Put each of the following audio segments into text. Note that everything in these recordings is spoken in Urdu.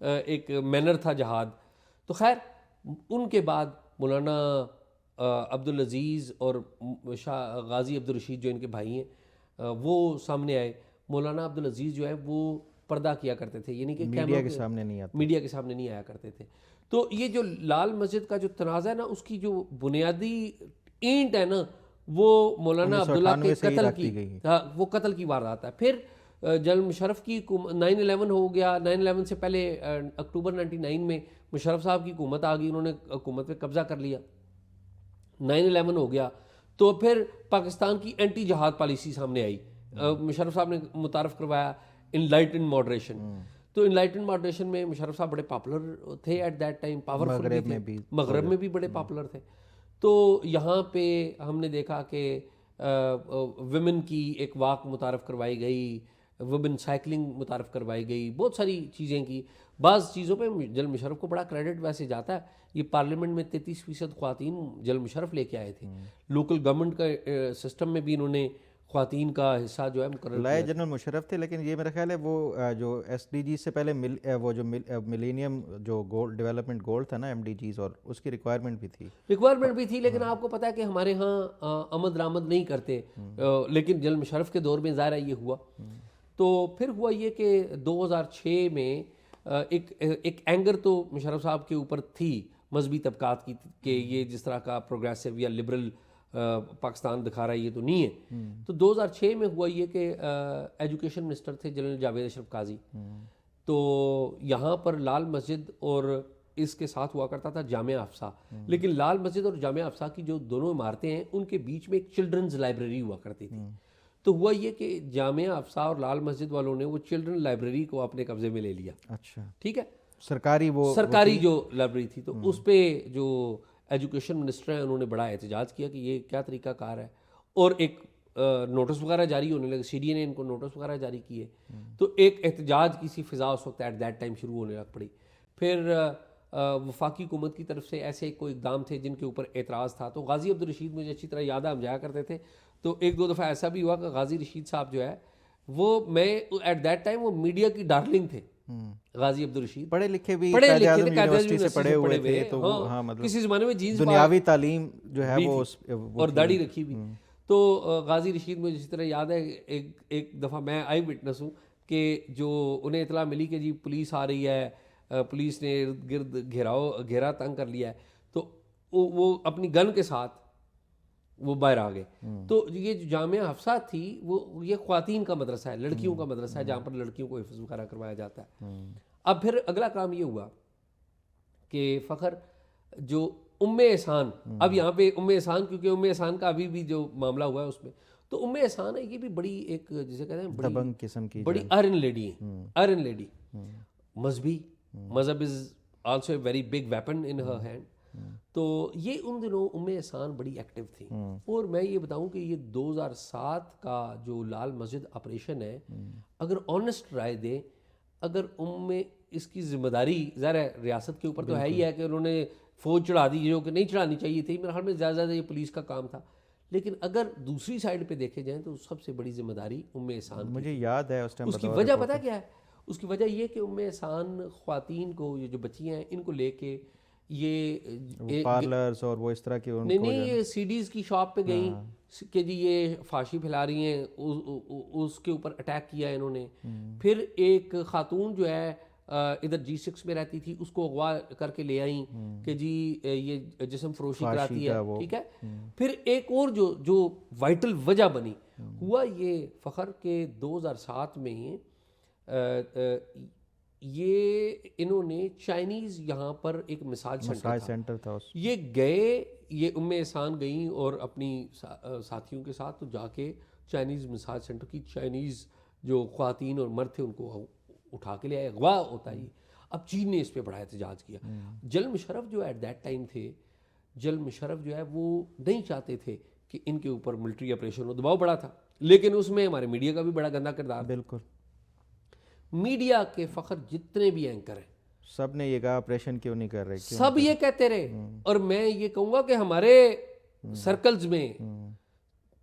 ایک مینر تھا جہاد. تو خیر ان کے بعد مولانا عبدالعزیز اور غازی عبدالرشید جو ان کے بھائی ہیں وہ سامنے آئے. مولانا عبدالعزیز جو ہے وہ پردہ کیا کرتے تھے, یعنی کہ میڈیا کے سامنے نہیں آتے, میڈیا کے سامنے نہیں آیا کرتے تھے. تو یہ جو لال مسجد کا جو تنازع ہے نا, اس کی جو بنیادی اینٹ ہے نا, وہ مولانا عبداللہ کے قتل کی, وہ قتل کی واردات ہے. پھر جنرل مشرف کی 9/11 ہو گیا. 9/11 سے پہلے اکتوبر 99 میں مشرف صاحب کی حکومت آ گئی, انہوں نے حکومت پہ قبضہ کر لیا. 9/11 ہو گیا تو پھر پاکستان کی اینٹی جہاد پالیسی سامنے آئی. مشرف صاحب نے متعارف کروایا انلائٹن ماڈریشن. تو انلائٹن ماڈریشن میں مشرف صاحب بڑے پاپولر تھے ایٹ دیٹ ٹائم, پاورفل بھی تھے, مغرب میں بھی بڑے پاپولر تھے. تو یہاں پہ ہم نے دیکھا کہ ویمن کی ایک واک متعارف کروائی گئی, ویمن سائیکلنگ متعارف کروائی گئی, بہت ساری چیزیں کی. بعض چیزوں پہ جنرل مشرف کو بڑا کریڈٹ ویسے جاتا ہے. یہ پارلیمنٹ میں 33% خواتین جنرل مشرف لے کے آئے تھے. لوکل گورنمنٹ کا سسٹم میں بھی انہوں نے خواتین کا حصہ جو ہے مقرر لائے جنرل مشرف تھے. لیکن یہ میرا خیال ہے وہ جو ایس ڈی جی سے پہلے وہ جو ملینیم جو گول ڈیولپمنٹ گول تھا نا ایم ڈی جیز, اور اس کی ریکوائرمنٹ بھی تھی. لیکن آپ کو پتہ ہے کہ ہمارے ہاں آمد درآمد نہیں کرتے, لیکن جنرل مشرف کے دور میں ظاہر ہے یہ ہوا. تو پھر ہوا یہ کہ 2006 میں ایک اینگر تو مشرف صاحب کے اوپر تھی مذہبی طبقات کی کہ یہ جس طرح کا پروگریسو یا لبرل پاکستان دکھا رہا ہے یہ تو نہیں ہے. تو 2006 میں ہوا یہ کہ ایجوکیشن منسٹر تھے جنرل جاوید اشرف قاضی. تو یہاں پر لال مسجد اور اس کے ساتھ ہوا کرتا تھا جامعہ افسا. لیکن لال مسجد اور جامعہ افسا کی جو دونوں عمارتیں ہیں ان کے بیچ میں ایک چلڈرنز لائبریری ہوا کرتی تھی. تو ہوا یہ کہ جامعہ افسا اور لال مسجد والوں نے وہ چلڈرن لائبریری کو اپنے قبضے میں لے لیا. اچھا, ٹھیک ہے, سرکاری جو لائبریری تھی. تو اس پہ جو ایجوکیشن منسٹر ہیں انہوں نے بڑا احتجاج کیا کہ یہ کیا طریقہ کار ہے, اور ایک نوٹس وغیرہ جاری ہونے لگے. سی ڈی اے نے ان کو نوٹس وغیرہ جاری کیے. تو ایک احتجاج کی سی فضا اس وقت ایٹ دیٹ ٹائم شروع ہونے لگ پڑی. پھر وفاقی حکومت کی طرف سے ایسے کوئی اقدام تھے جن کے اوپر اعتراض تھا. تو غازی عبدالرشید مجھے اچھی طرح یاد ہے, ہم جایا کرتے تھے. تو ایک دو دفعہ ایسا بھی ہوا کہ غازی رشید صاحب جو ہے وہ میں ایٹ دیٹ ٹائم وہ میڈیا کی ڈارلنگ تھے. غازی عبدالرشید پڑھے لکھے بھی یونیورسٹی سے پڑھے ہوئے تھے. تو ہاں, مطلب کسی زمانے میں جینز دنیاوی تعلیم جو ہے وہ اور داڑھی رکھی ہوئی. تو غازی رشید مجھے اسی طرح یاد ہے ایک دفعہ میں آئی وٹنس ہوں کہ جو انہیں اطلاع ملی کہ جی پولیس آ رہی ہے, پولیس نے ارد گرد گھیرا تنگ کر لیا ہے. تو وہ اپنی گن کے ساتھ وہ باہر آ گئے. تو یہ جو جامعہ حفصہ تھی وہ یہ خواتین کا مدرسہ ہے, لڑکیوں کا مدرسہ ہے, جہاں پر لڑکیوں کو حفظ وغیرہ کروایا جاتا ہے. اب پھر اگلا کام یہ ہوا کہ فخر جو ام احسان, اب یہاں پہ ام احسان, کیونکہ ام احسان کا ابھی بھی جو معاملہ ہوا ہے اس میں, تو ام احسان ہے یہ بھی بڑی ایک جسے کہتے ہیں دبنگ قسم کی بڑی ارن لیڈی ہے. ارن لیڈی, مذہبی, مذہب is also a very big weapon in Hare hand. تو یہ ان دنوں ام احسان بڑی ایکٹیو تھی. اور میں یہ بتاؤں کہ یہ 2007 کا جو لال مسجد آپریشن ہے, اگر آنیسٹ رائے دیں, اگر اس کی ذمہ داری ظاہر ہے ریاست کے اوپر تو ہے ہی ہے کہ انہوں نے فوج چڑھا دی جو کہ نہیں چڑھانی چاہیے تھی, میرے خیال میں زیادہ زیادہ یہ پولیس کا کام تھا. لیکن اگر دوسری سائڈ پہ دیکھے جائیں تو سب سے بڑی ذمہ داری ام احسان. مجھے یاد ہے اس کی وجہ پتہ کیا ہے؟ اس کی وجہ یہ کہ ام احسان خواتین کو, یہ جو بچیاں ہیں ان کو لے کے یہ پارلرز اور وہ اس طرح کی نہیں یہ سی ڈیز کی شاپ پہ گئیں کہ جی یہ فحاشی پھیلا رہی ہیں, اس کے اوپر اٹیک کیا انہوں نے. پھر ایک خاتون جو ہے ادھر G6 میں رہتی تھی, اس کو اغوا کر کے لے آئیں کہ جی یہ جسم فروشی کراتی ہے, ٹھیک ہے. پھر ایک اور جو وائٹل وجہ بنی ہوا یہ فخر کے 2007 میں یہ انہوں نے چائنیز یہاں پر ایک مساج سینٹر تھا, یہ گئے, یہ ام احسان گئیں اور اپنی ساتھیوں کے ساتھ تو جا کے چائنیز مساج سینٹر کی چائنیز جو خواتین اور مرد تھے ان کو اٹھا کے لے آئے. اغوا ہوتا ہے. اب چین نے اس پہ بڑا احتجاج کیا. جنرل مشرف جو ایٹ دیٹ ٹائم تھے, جنرل مشرف جو ہے وہ نہیں چاہتے تھے کہ ان کے اوپر ملٹری آپریشن ہو, دباؤ بڑا تھا, لیکن اس میں ہمارے میڈیا کا بھی بڑا گندا کردار. بالکل, میڈیا کے فخر جتنے بھی اینکر ہیں سب نے یہ کہا آپریشن کیوں نہیں کر رہے, سب یہ کہتے رہے. اور میں یہ کہوں گا کہ ہمارے سرکلز میں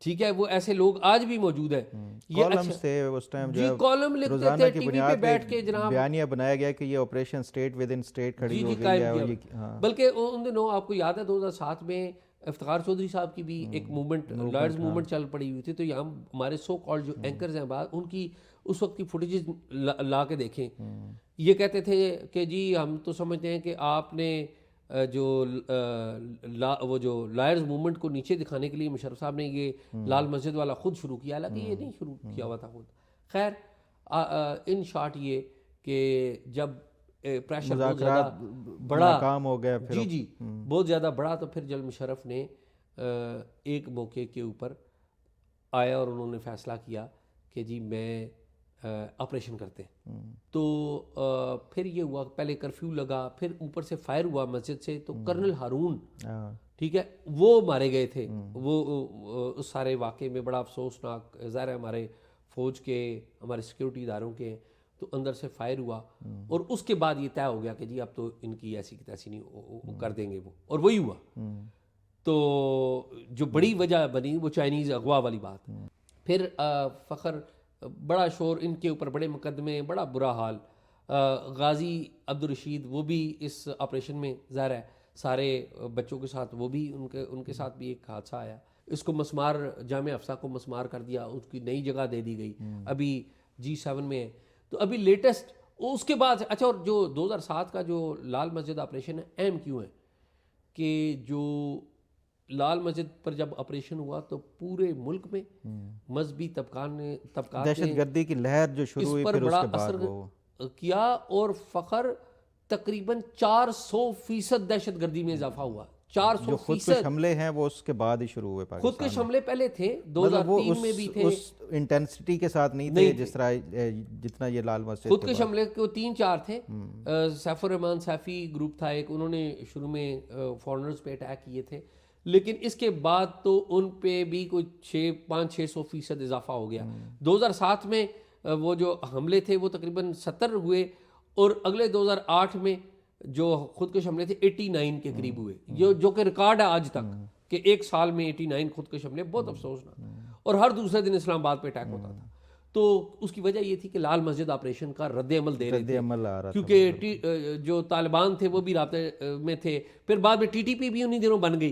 ٹھیک ہے وہ ایسے لوگ آج بھی موجود ہیں کالمز تھے اس ٹائم جو جی کالم لکھتے روزانہ تھے کی ٹی وی بنیاد پہ بیٹھ کے جناب، بیانیہ بنایا گیا کہ یہ operation state with in state کھڑی ہو گئی ہے، اور یہ ہاں بلکہ ان دنوں آپ کو یاد ہے 2007 میں افتخار چودھری صاحب کی بھی ایک موومنٹ، لائرز موومنٹ چل پڑی ہوئی تھی، تو یہاں ہمارے سو کالڈ جو اینکرز ہیں بعد ان کی اس وقت کی فوٹیجز لا کے دیکھیں، یہ کہتے تھے کہ جی ہم تو سمجھتے ہیں کہ آپ نے جو وہ جو لائرز موومنٹ کو نیچے دکھانے کے لیے مشرف صاحب نے یہ لال مسجد والا خود شروع کیا، حالانکہ یہ نہیں شروع کیا ہوا تھا خود. خیر ان شارٹ یہ کہ جب پریشر بہت زیادہ بڑا، ناکام ہو گیا پھر جی بہت زیادہ بڑا، تو پھر جل مشرف نے ایک موقع کے اوپر آیا اور انہوں نے فیصلہ کیا کہ جی میں آپریشن کرتے ہیں. تو پھر یہ ہوا، پہلے کرفیو لگا، پھر اوپر سے فائر ہوا مسجد سے، تو کرنل ہارون ٹھیک ہے وہ مارے گئے تھے. وہ اس سارے واقعے میں بڑا افسوسناک، ظاہر ہے ہمارے فوج کے، ہمارے سیکیورٹی اداروں کے، تو اندر سے فائر ہوا، اور اس کے بعد یہ طے ہو گیا کہ جی اب تو ان کی ایسی کی تیسی نہیں کر دیں گے وہ، اور وہی ہوا. تو جو بڑی وجہ بنی وہ چائنیز اغوا والی بات. پھر فخر بڑا شور ان کے اوپر، بڑے مقدمے، بڑا برا حال. غازی عبدالرشید وہ بھی اس آپریشن میں، ظاہر ہے سارے بچوں کے ساتھ وہ بھی ان کے ساتھ بھی ایک حادثہ آیا. اس کو مسمار، جامعہ افسا کو مسمار کر دیا، اس کی نئی جگہ دے دی گئی، ابھی G7 میں ہے. تو ابھی لیٹسٹ اس کے بعد اچھا، اور جو 2007 کا جو لال مسجد آپریشن ہے اہم کیوں ہے کہ جو لال مسجد پر جب آپریشن ہوا تو پورے ملک میں مذہبی طبقات نے دہشت گردی کی لہر جو شروع ہوئی، اس پر پھر بڑا اس کے بعد اثر وہ کیا، اور فخر تقریباً 400% دہشت گردی میں اضافہ ہوا. 400%. جو خودکش حملے ہیں وہ اس کے بعد ہی شروع ہوئے پاکستان خودکش حملے پہلے تھے، مطلب وہ 2003 میں بھی تھے، اس انٹینسٹی کے ساتھ نہیں تھے جس طرح جتنا یہ لال مسجد. خودکش حملے کو 3-4 تھے. سیف الرحمان سیفی گروپ تھا ایک، انہوں نے شروع میں فورنرز پہ اٹیک کیے تھے، لیکن اس کے بعد تو ان پہ بھی کوئی 500-600% اضافہ ہو گیا. 2007 میں وہ جو حملے تھے وہ تقریباً 70 ہوئے، اور اگلے 2008 میں جو خودکش حملے تھے 89 کے قریب ہوئے، جو کہ ریکارڈ ہے آج تک کہ ایک سال میں 89 خودکش حملے. بہت افسوسناک. اور ہر دوسرے دن اسلام آباد پہ اٹیک ہوتا تھا. تو اس کی وجہ یہ تھی کہ لال مسجد آپریشن کا رد عمل دے رہے تھے، کیونکہ جو طالبان تھے وہ بھی رابطے میں تھے. پھر بعد میں TTP بھی انہی دنوں بن گئی،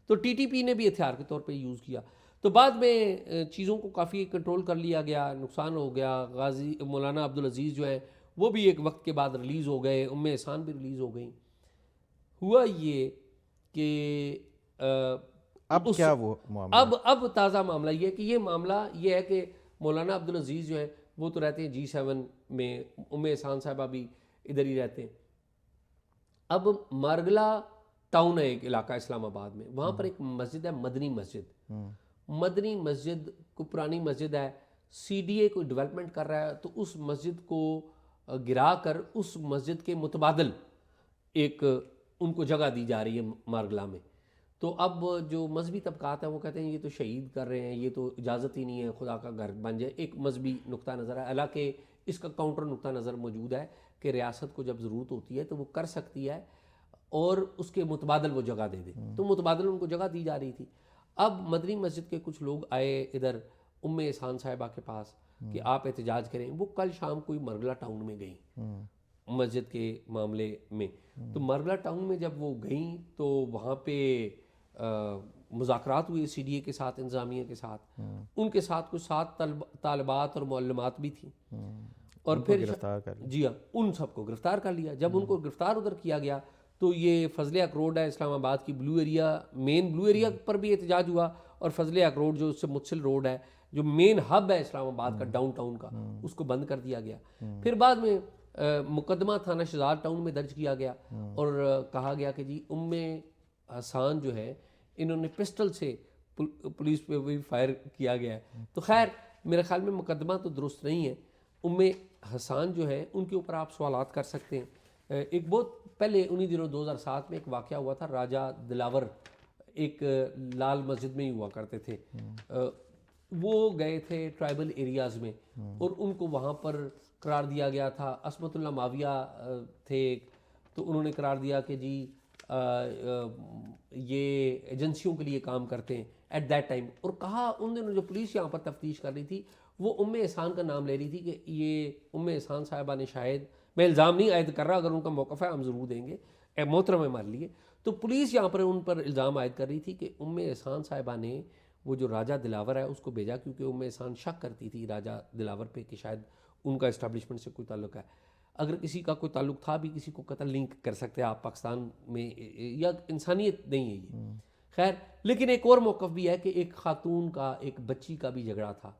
تو TTP نے بھی ہتھیار کے طور پہ یوز کیا. تو بعد میں چیزوں کو کافی کنٹرول کر لیا گیا، نقصان ہو گیا. غازی مولانا عبدالعزیز جو ہیں وہ بھی ایک وقت کے بعد ریلیز ہو گئے، احسان بھی ریلیز ہو گئیں. ہوا یہ کہ اب کیا وہ معاملہ، اب تازہ معاملہ یہ ہے کہ یہ معاملہ یہ ہے کہ مولانا عبدالعزیز جو ہیں وہ تو رہتے ہیں G7 میں، احسان صاحبہ بھی ادھر ہی رہتے ہیں. اب مارگلا ٹاؤن ہے ایک علاقہ اسلام آباد میں، وہاں پر ایک مسجد ہے مدنی مسجد. مدنی مسجد کو پرانی مسجد ہے، CDA کوئی ڈیولپمنٹ کر رہا ہے، تو اس مسجد کو گرا کر اس مسجد کے متبادل ایک ان کو جگہ دی جا رہی ہے مارگلا میں. تو اب جو مذہبی طبقات ہیں وہ کہتے ہیں یہ تو شہید کر رہے ہیں، یہ تو اجازت ہی نہیں ہے خدا کا گھر بن جائے. ایک مذہبی نقطہ نظر ہے، حالانکہ اس کا کاؤنٹر نقطہ نظر موجود ہے کہ ریاست کو جب ضرورت ہوتی ہے تو وہ کر سکتی ہے اور اس کے متبادل وہ جگہ دے دے. تو متبادل ان کو جگہ دی جا رہی تھی. اب مدنی مسجد کے کچھ لوگ آئے ادھر احسان صاحبہ کے پاس کہ آپ احتجاج کریں. وہ کل شام کوئی مرگلا ٹاؤن میں گئیں مسجد کے معاملے میں. تو مرگلا ٹاؤن میں جب وہ گئیں تو وہاں پہ مذاکرات ہوئے CDA کے ساتھ، انتظامیہ کے ساتھ. ان کے ساتھ کچھ 7 طالبات اور معلمات بھی تھیں، اور پھر جی ہاں ان سب کو گرفتار کر لیا. جب ان کو گرفتار ادھر کیا گیا تو یہ فضل حق روڈ ہے اسلام آباد کی، بلو ایریا، مین بلو ایریا پر بھی احتجاج ہوا، اور فضل حق روڈ جو اس سے متصل روڈ ہے جو مین ہب ہے اسلام آباد کا، ڈاؤن ٹاؤن کا، اس کو بند کر دیا گیا. پھر بعد میں مقدمہ تھانہ شہزاد ٹاؤن میں درج کیا گیا اور کہا گیا کہ جی احسان جو ہے انہوں نے پسٹل سے پولیس پہ بھی فائر کیا گیا ہے. تو خیر میرے خیال میں مقدمہ تو درست نہیں ہے. احسان جو ہے ان کے اوپر آپ سوالات کر سکتے ہیں. ایک بہت پہلے انہی دنوں 2007 میں ایک واقعہ ہوا تھا، راجہ دلاور ایک لال مسجد میں ہی ہوا کرتے تھے. وہ گئے تھے ٹرائبل ایریاز میں اور ان کو وہاں پر قرار دیا گیا تھا. عصمت اللہ معاویہ تھے ایک، تو انہوں نے قرار دیا کہ جی یہ ایجنسیوں کے لیے کام کرتے ہیں، ایٹ دیٹ ٹائم. اور کہا ان دنوں جو پولیس یہاں پر تفتیش کر رہی تھی وہ احسان کا نام لے رہی تھی کہ یہ احسان صاحبہ نے شاید, میں الزام نہیں عائد کر رہا, اگر ان کا موقف ہے ہم ضرور دیں گے, محترم مان لیے, تو پولیس یہاں پر ان پر الزام عائد کر رہی تھی کہ احسان صاحبہ نے وہ جو راجہ دلاور ہے اس کو بھیجا, کیونکہ احسان شک کرتی تھی راجہ دلاور پہ کہ شاید ان کا اسٹیبلشمنٹ سے کوئی تعلق ہے. اگر کسی کا کوئی تعلق تھا بھی کسی کو قتل نہیں کر سکتے آپ پاکستان میں, یا انسانیت نہیں ہے یہ. خیر, لیکن ایک اور موقف بھی ہے کہ ایک خاتون کا ایک بچی کا بھی جھگڑا تھا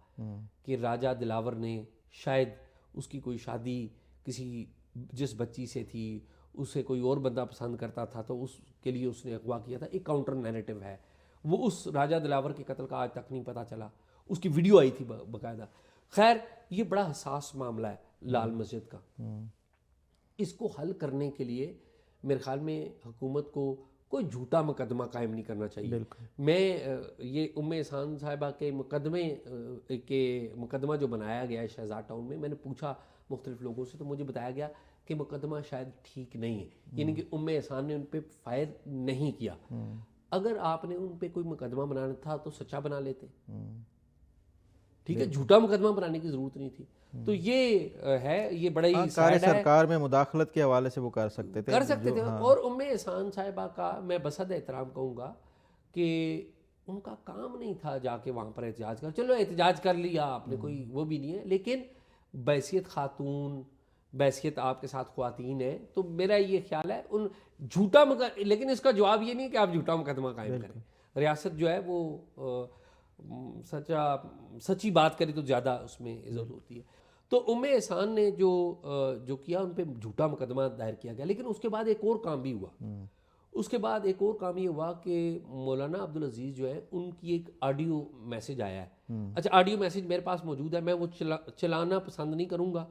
کہ راجہ دلاور نے شاید اس کی کوئی شادی کسی جس بچی سے تھی اسے کوئی اور بندہ پسند کرتا تھا تو اس کے لیے اس نے اغوا کیا تھا. ایک کاؤنٹر نیریٹو ہے, وہ اس راجہ دلاور کے قتل کا آج تک نہیں پتہ چلا, اس کی ویڈیو آئی تھی باقاعدہ. خیر, یہ بڑا حساس معاملہ ہے لال مسجد کا. اس کو حل کرنے کے لیے میرے خیال میں حکومت کو کوئی جھوٹا مقدمہ قائم نہیں کرنا چاہیے. میں یہ احسان صاحبہ کے مقدمہ جو بنایا گیا ہے شہزاد ٹاؤن میں, میں نے پوچھا مختلف لوگوں سے تو مجھے بتایا گیا کہ مقدمہ شاید ٹھیک نہیں ہے, یعنی کہ احسان نے ان پہ فائر نہیں کیا. اگر آپ نے ان پہ کوئی مقدمہ بنانا تھا تو سچا بنا لیتے, ٹھیک ہے, جھوٹا مقدمہ بنانے کی ضرورت نہیں تھی. تو یہ ہے, یہ بڑا ہی سیڈ ہے. سرکار میں مداخلت کے حوالے سے وہ کر سکتے تھے اور احسان صاحبہ کا میں بصد احترام کہوں گا کہ ان کا کام نہیں تھا جا کے وہاں پر احتجاج کر, چلو احتجاج کر لیا آپ نے, کوئی وہ بھی نہیں ہے, لیکن بحیثیت خاتون, بحیثیت آپ کے ساتھ خواتین ہیں, تو میرا یہ خیال ہے ان جھوٹا لیکن اس کا جواب یہ نہیں کہ آپ جھوٹا مقدمہ قائم کریں. ریاست جو ہے وہ سچی بات کرے تو زیادہ اس میں عزت ہوتی ہے. تو احسان نے جو کیا ان پہ جھوٹا مقدمہ دائر کیا گیا. لیکن اس کے بعد ایک اور کام بھی ہوا. اس کے بعد ایک اور کام یہ ہوا کہ مولانا عبدالعزیز جو ہے ان کی ایک آڈیو میسج آیا ہے. اچھا, آڈیو میسج میرے پاس موجود ہے, میں وہ چلانا پسند نہیں کروں گا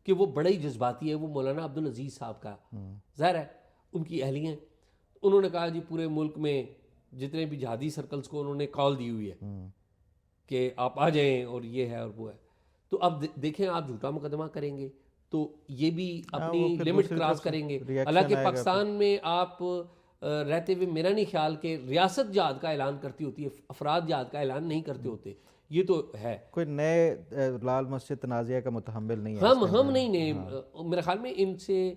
کہ وہ بڑا ہی جذباتی ہے. وہ مولانا عبدالعزیز صاحب کا ظاہر ہے ان کی اہلیہ ہیں, انہوں نے کہا جی پورے ملک میں جتنے بھی جہادی سرکلز کو انہوں نے کال دی ہوئی ہے کہ آپ آ جائیں اور یہ ہے اور وہ ہے. تو اب دیکھیں آپ جھوٹا مقدمہ کریں گے تو یہ بھی اپنی لمٹ کراس کریں گے. حالانکہ پاکستان میں آپ رہتے ہوئے میرا نہیں خیال کہ ریاست جہاد کا اعلان کرتی ہوتی ہے, افراد جہاد کا اعلان نہیں کرتے ہوتے. یہ تو ہے, کوئی نئے لال مسجد تنازعہ کا متحمل نہیں ہے. ہم نہیں میرے خیال میں ان سے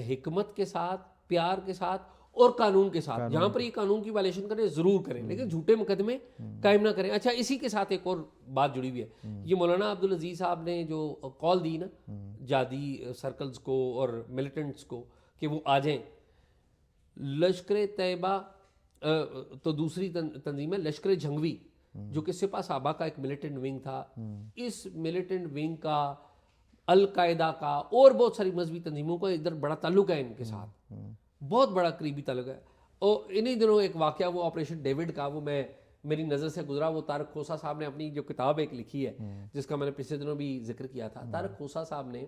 حکمت کے ساتھ, پیار کے ساتھ اور قانون کے ساتھ, جہاں پر یہ قانون کی وائلیشن کریں ضرور کریں, لیکن جھوٹے مقدمے قائم نہ کریں. اچھا, اسی کے ساتھ ایک اور بات جڑی ہوئی ہے. یہ مولانا عبدالعزیز صاحب نے جو کال دی نا جہادی سرکلز کو اور ملیٹنٹس کو کہ وہ آ جائیں, لشکر طیبہ تو دوسری تنظیم ہے لشکر جھنگوی جو کہ سپاہ صحابہ کا ایک ملیٹنٹ ونگ تھا. اس ملیٹنٹ ونگ کا القاعدہ کا اور بہت ساری مذہبی تنظیموں کا ادھر بڑا تعلق ہے, ان کے ساتھ بہت بڑا قریبی تعلق ہے. اور انہی دنوں ایک واقعہ وہ آپریشن ڈیوڈ کا, وہ میری نظر سے گزرا. وہ طارق کھوسہ صاحب نے اپنی جو کتاب ایک لکھی ہے جس کا میں نے پچھلے دنوں بھی ذکر کیا تھا, طارق کھوسہ صاحب نے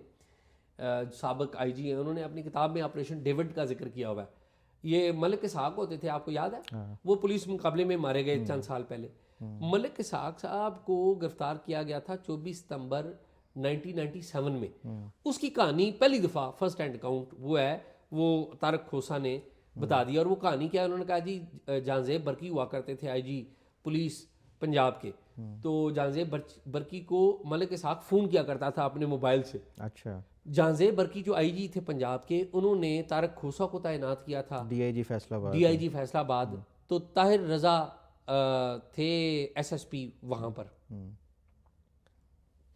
سابق آئی جی ہیں, انہوں نے اپنی کتاب میں آپریشن ڈیوڈ کا ذکر کیا ہوا ہے. یہ ملک اسحاق ہوتے تھے, آپ کو یاد ہے, وہ پولیس مقابلے میں مارے گئے چند سال پہلے. ملک اسحاق صاحب کو گرفتار کیا گیا تھا 24 ستمبر 1997 میں. اس کی کہانی پہلی دفعہ فرسٹ ہینڈ اکاؤنٹ وہ ہے, وہ طارق کھوسہ نے بتا دیا. اور وہ کہانی کیا ہے, انہوں نے کہا جی جہانزیب برقی ہوا کرتے تھے آئی جی پولیس پنجاب کے, تو جہانزیب برقی کو ملک اسحاق فون کیا کرتا تھا اپنے موبائل سے. اچھا, جہانزیب برقی جو آئی جی تھے پنجاب کے, انہوں نے طارق کھوسہ کو تعینات کیا تھا ڈی آئی جی فیصلہ آباد. تو طاہر رضا تھے ایس ایس پی وہاں پر.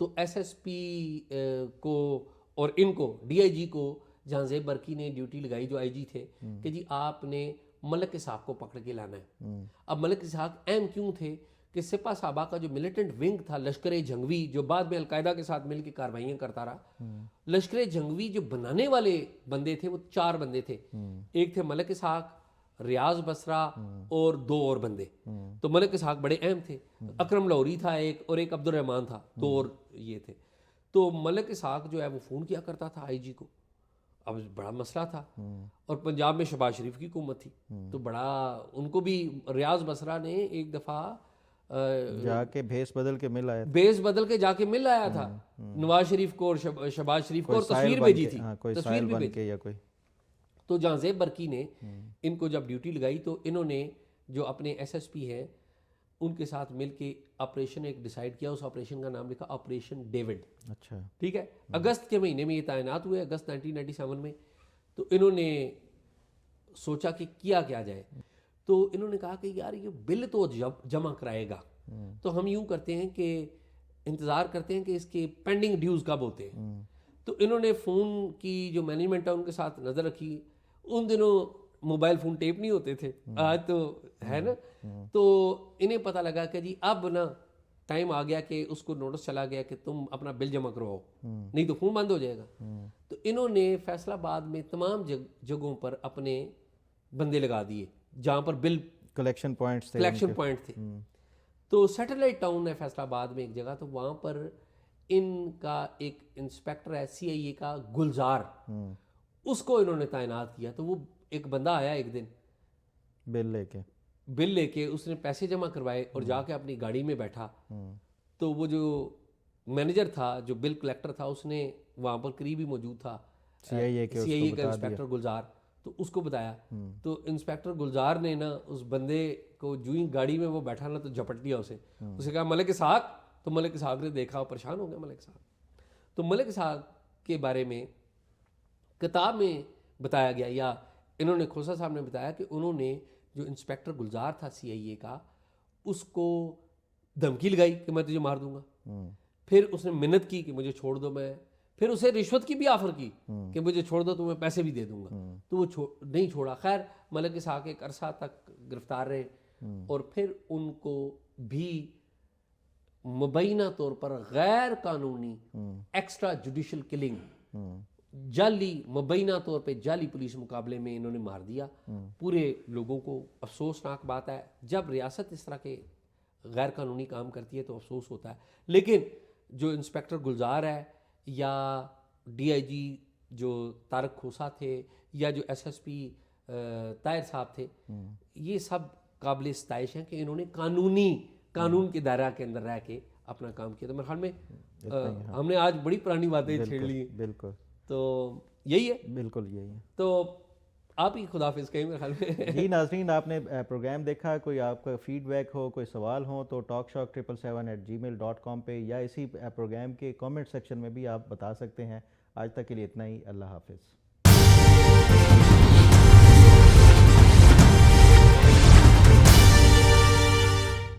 تو ایس ایس پی کو اور ان کو ڈی آئی جی کو جہانزیب برقی نے ڈیوٹی لگائی جو آئی جی تھے کہ جی آپ نے ملک اسحاق کو پکڑ کے لانا ہے. اب ملک اسحاق اہم کیوں تھے کہ سپاہ صحابہ کا جو ملیٹنٹ ونگ تھا لشکر جھنگوی, جو بعد میں القاعدہ کے ساتھ مل کے کارروائیاں کرتا رہا, لشکر جھنگوی جو بنانے والے بندے تھے وہ 4 بندے تھے. ایک تھے ملک اسحاق, ریاض بصرہ اور 2 اور بندے. تو ملک اسحاق بڑے اہم تھے, اکرم لاہوری تھا ایک, اور ایک عبد الرحمان تھا, 2 اور یہ تھے. تو ملک اسحاق جو ہے وہ فون کیا کرتا تھا آئی جی کو. اب بڑا مسئلہ تھا, اور پنجاب میں شہباز شریف کی حکومت تھی, تو بڑا ان کو بھی ریاض بصرہ نے ایک دفعہ جا کے بھیس بدل کے مل آیا, بیس بدل کے جا کے مل آیا تھا نواز شریف کو اور شہباز شریف کو, اور تصویر بھیجی تھی, تصویر بھی بھیجی. تو جہانزیب برقی نے ان کو جب ڈیوٹی لگائی تو انہوں نے جو اپنے ایس ایس پی ہے ان کے ساتھ مل کے آپریشن ایک ڈیسائیڈ کیا. اس آپریشن کا نام لکھا آپریشن ڈیوڈ. اچھا ٹھیک ہے. اگست کے مہینے میں یہ تعینات ہوئے, اگست 1997 میں. تو انہوں نے سوچا کہ کیا جائے. تو انہوں نے کہا کہ یار یہ بل تو جمع کرائے گا, تو ہم یوں کرتے ہیں کہ انتظار کرتے ہیں کہ اس کے پینڈنگ ڈیوز کب ہوتے ہیں. تو انہوں نے فون کی جو مینجمنٹ ہے ان کے ساتھ نظر رکھی. ان دنوں موبائل فون ٹیپ نہیں ہوتے تھے, آج تو ہے نا. تو انہیں پتہ لگا کہ جی اب نا ٹائم آ گیا کہ اس کو نوٹس چلا گیا کہ تم اپنا بل جمع کرواؤ, نہیں تو فون بند ہو جائے گا. تو انہوں نے فیصل آباد میں تمام جگہوں پر اپنے بندے لگا دیے جہاں پر بل کلیکشن پوائنٹس تھے. تو سیٹلائٹ ٹاؤن ہے فیصل آباد میں ایک جگہ, تو وہاں پر ان کا ایک انسپیکٹر ہے CIA کا گلزار, اس کو انہوں نے تعینات کیا. تو وہ ایک بندہ آیا ایک دن بل لے کے, اس نے پیسے جمع کروائے اور جا کے اپنی گاڑی میں بیٹھا. تو وہ جو مینیجر تھا, جو بل کلیکٹر تھا, اس نے وہاں پر قریب ہی موجود تھا CIA کا انسپیکٹر گلزار, تو اس کو بتایا. تو انسپیکٹر گلزار نے نا اس بندے کو جو ہی گاڑی میں وہ بیٹھا نا تو جھپٹ دیا اسے. اسے کہا ملک اسحاق. تو ملک اسحاق نے دیکھا, پریشان ہو گیا ملک اسحاق. تو ملک اسحاق کے بارے میں کتاب میں بتایا گیا, یا انہوں نے کھوسا صاحب نے بتایا کہ انہوں نے جو انسپیکٹر گلزار تھا CIA کا, اس کو دھمکی لگائی کہ میں تجھے مار دوں گا. پھر اس نے منت کی کہ مجھے چھوڑ دو, میں پھر اسے رشوت کی بھی آفر کی کہ مجھے چھوڑ دو تو میں پیسے بھی دے دوں گا. تو وہ نہیں چھوڑا. خیر ملک اسحاق ایک عرصہ تک گرفتار رہے, اور پھر ان کو بھی مبینہ طور پر غیر قانونی ایکسٹرا جوڈیشل کلنگ, جعلی مبینہ طور پہ جعلی پولیس مقابلے میں انہوں نے مار دیا پورے لوگوں کو. افسوسناک بات ہے, جب ریاست اس طرح کے غیر قانونی کام کرتی ہے تو افسوس ہوتا ہے. لیکن جو انسپیکٹر گلزار ہے, یا DIG جو طارق کھوسا تھے, یا جو SSP طاہر صاحب تھے, یہ سب قابل ستائش ہیں کہ انہوں نے قانون کے دائرہ کے اندر رہ کے اپنا کام کیا. تو میرے خیال میں ہم نے آج بڑی پرانی باتیں چھیڑ لی. بالکل, تو یہی ہے. بالکل یہی ہے. تو آپ ہی خداحافظ کہیں میرے خیال میں. جی ناظرین, آپ نے پروگرام دیکھا. کوئی آپ کا فیڈ بیک ہو, کوئی سوال ہو, تو talkshock777@gmail.com پہ یا اسی پروگرام کے کامنٹ سیکشن میں بھی آپ بتا سکتے ہیں. آج تک کے لیے اتنا ہی. اللہ حافظ.